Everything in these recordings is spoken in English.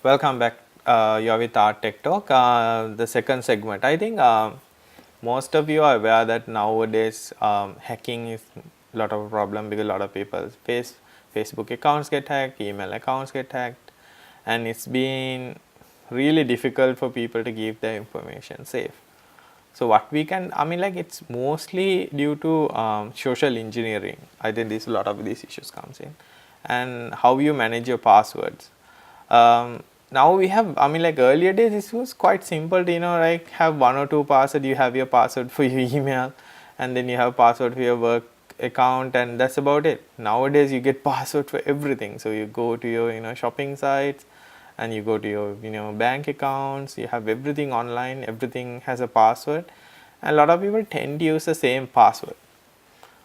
Welcome back. You're with our Tech Talk, the second segment. I think most of you are aware that nowadays hacking is a lot of a problem because a lot of people's Facebook accounts get hacked, email accounts get hacked, and it's been really difficult for people to keep their information safe. So what we can, I mean, like it's mostly due to social engineering. I think this a lot of these issues comes in, and how you manage your passwords. Now we have, I mean, like earlier days, this was quite simple to, like have one or two password. You have your password for your email, and then you have password for your work account, and that's about it. Nowadays, you get password for everything. So you go to your, shopping sites, and you go to your, bank accounts. You have everything online. Everything has a password, and a lot of people tend to use the same password,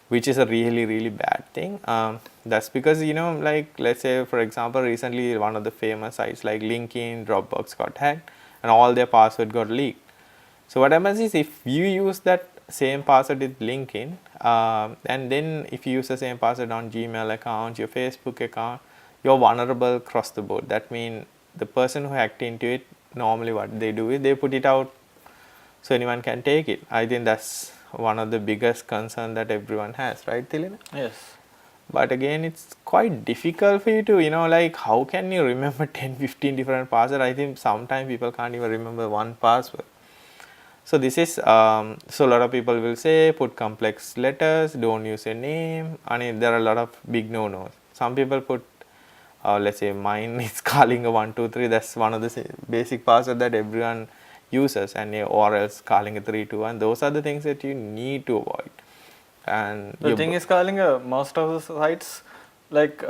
which is a really bad thing. That's because like let's say for example recently one of the famous sites like LinkedIn, Dropbox got hacked and all their password got leaked. So what happens is if you use that same password with LinkedIn, and then if you use the same password on Gmail account, your Facebook account, you're vulnerable across the board. That means the person who hacked into it, normally what they do is they put it out so anyone can take it. I think that's one of the biggest concern that everyone has, right, Tilina? Yes. But again, it's quite difficult for you to, like how can you remember 10, 15 different passwords? I think sometimes people can't even remember one password. So this is, so a lot of people will say put complex letters, don't use a name. I mean, there are a lot of big no-nos. Some people put, let's say mine is Kalinga 123. That's one of the basic password that everyone uses, and or else Kalinga 321. Those are the things that you need to avoid. And The thing is, Kalinga, most of the sites like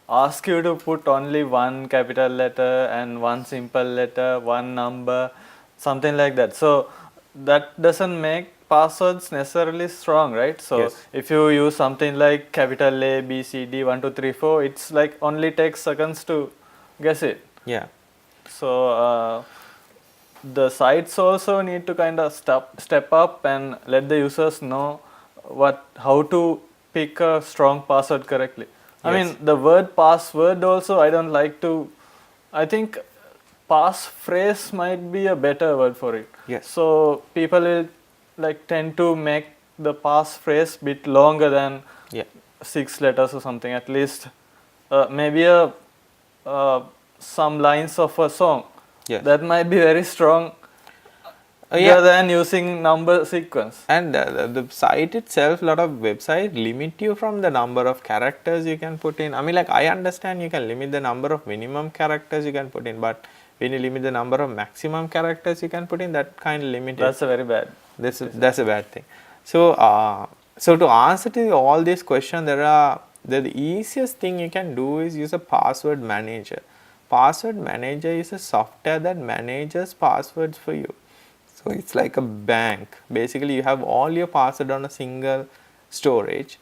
ask you to put only one capital letter and one simple letter, one number, something like that. So that doesn't make passwords necessarily strong, right? So yes. if you use something like capital A, B, C, D, 1, 2, 3, 4, it's like only takes seconds to guess it. Yeah. So the sites also need to kind of step up and let the users know how to pick a strong password correctly. I mean, the word password also I don't like to. I think passphrase might be a better word for it. Yes. So people will like tend to make the passphrase bit longer than 6 letters or something. At least maybe some lines of a song. Yes. That might be very strong rather than using number sequence. And the site itself, a lot of websites limit you from the number of characters you can put in. I mean, like I understand you can limit the number of minimum characters you can put in, but when you limit the number of maximum characters you can put in, that kind of limit. That's a very bad. That's a bad thing. So so to answer to all these questions, the easiest thing you can do is use a password manager. Password manager is a software that manages passwords for you. So it's like a bank. Basically, you have all your password on a single storage,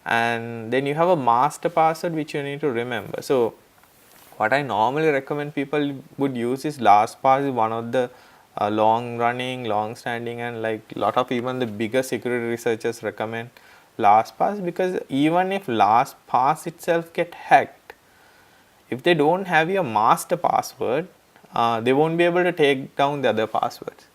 and then you have a master password which you need to remember. So what I normally recommend people would use is LastPass. Is one of the long running, long standing, and like lot of even the bigger security researchers recommend LastPass, because even if LastPass itself get hacked, if they don't have your master password, they won't be able to take down the other passwords.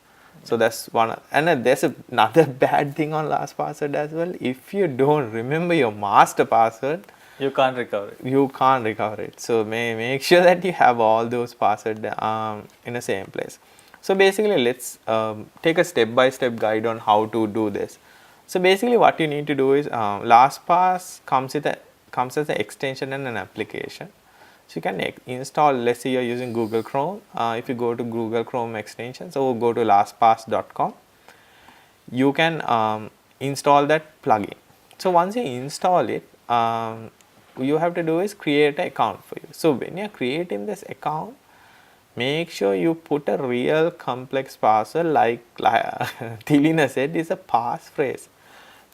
So that's one, and there's another bad thing on LastPass as well. If you don't remember your master password, you can't recover it. You can't recover it. So make sure that you have all those passwords in the same place. So basically, let's take a step-by-step guide on how to do this. So basically, what you need to do is LastPass comes as an extension and an application. So you can install, let's say you're using Google Chrome. If you go to Google Chrome extension, so go to lastpass.com, you can install that plugin. So once you install it, you have to do is create an account for you. So when you're creating this account, make sure you put a real complex password, like Tilina said, is a passphrase.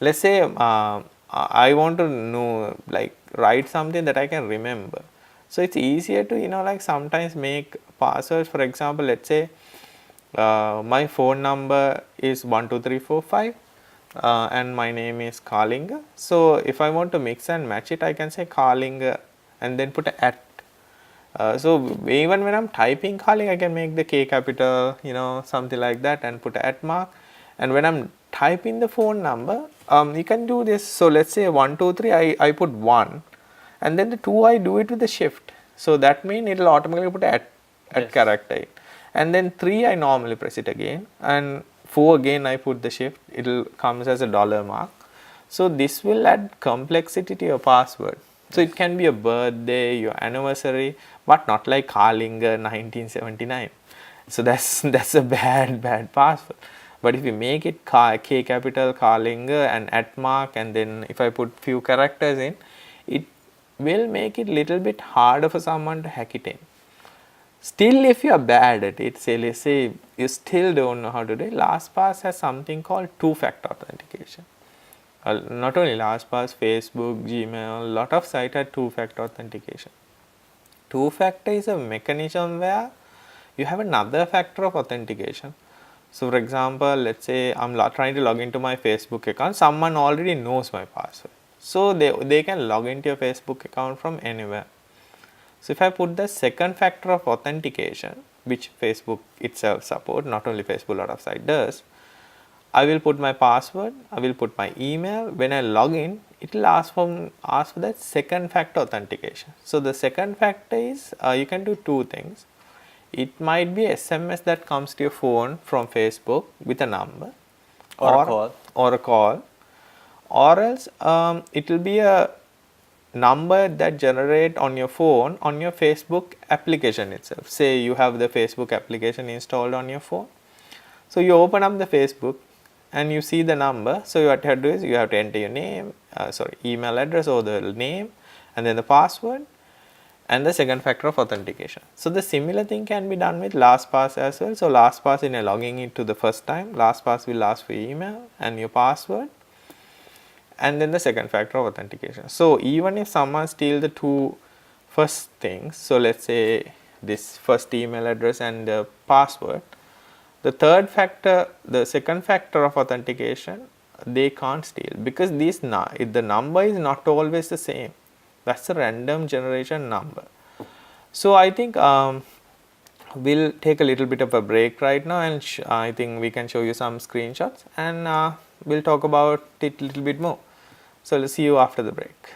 Let's say I want to know, like write something that I can remember. So it's easier to like sometimes make passwords. For example, let's say my phone number is 12345 and my name is Kalinga. So if I want to mix and match it, I can say Kalinga and then put a at So even when I'm typing calling, I can make the K capital, something like that, and put a @ mark. And when I'm typing the phone number, you can do this. So let's say 1 2 3, I put 1, and then the 2 I do it with the shift. So that means it will automatically put at Yes. character, and then 3 I normally press it again, and 4 again I put the shift. It will comes as a dollar mark. So this will add complexity to your password. So it can be a birthday, your anniversary, but not like Carlinger 1979. So that's a bad password. But if you make it K capital Carlinger and @ mark, and then if I put few characters in, it will make it little bit harder for someone to hack it in. Still, if you are bad at it, say let's say you still don't know how to do it, LastPass has something called two-factor authentication. Not only LastPass, Facebook, Gmail, a lot of sites have two-factor authentication. Two-factor is a mechanism where you have another factor of authentication. So for example, let's say I'm trying to log into my Facebook account, someone already knows my password. So they can log into your Facebook account from anywhere. So if I put the second factor of authentication, which Facebook itself supports, not only Facebook, a lot of sites does, I will put my password, I will put my email. When I log in, it will ask for that second factor authentication. So the second factor is you can do two things. It might be SMS that comes to your phone from Facebook with a number, Or a call. or a call, or else it will be a number that generate on your phone on your Facebook application itself. Say you have the Facebook application installed on your phone. So you open up the Facebook and you see the number. So what you have to do is you have to enter your name, email address or the name, and then the password and the second factor of authentication. So the similar thing can be done with LastPass as well. So LastPass, in a logging into the first time, LastPass will ask for your email and your password, and then the second factor of authentication. So even if someone steals the two first things, so let's say this first email address and the password, the third factor, the second factor of authentication, they can't steal, because the number is not always the same. That's a random generation number. So I think we'll take a little bit of a break right now, and I think we can show you some screenshots, and we'll talk about it a little bit more. So let's see you after the break.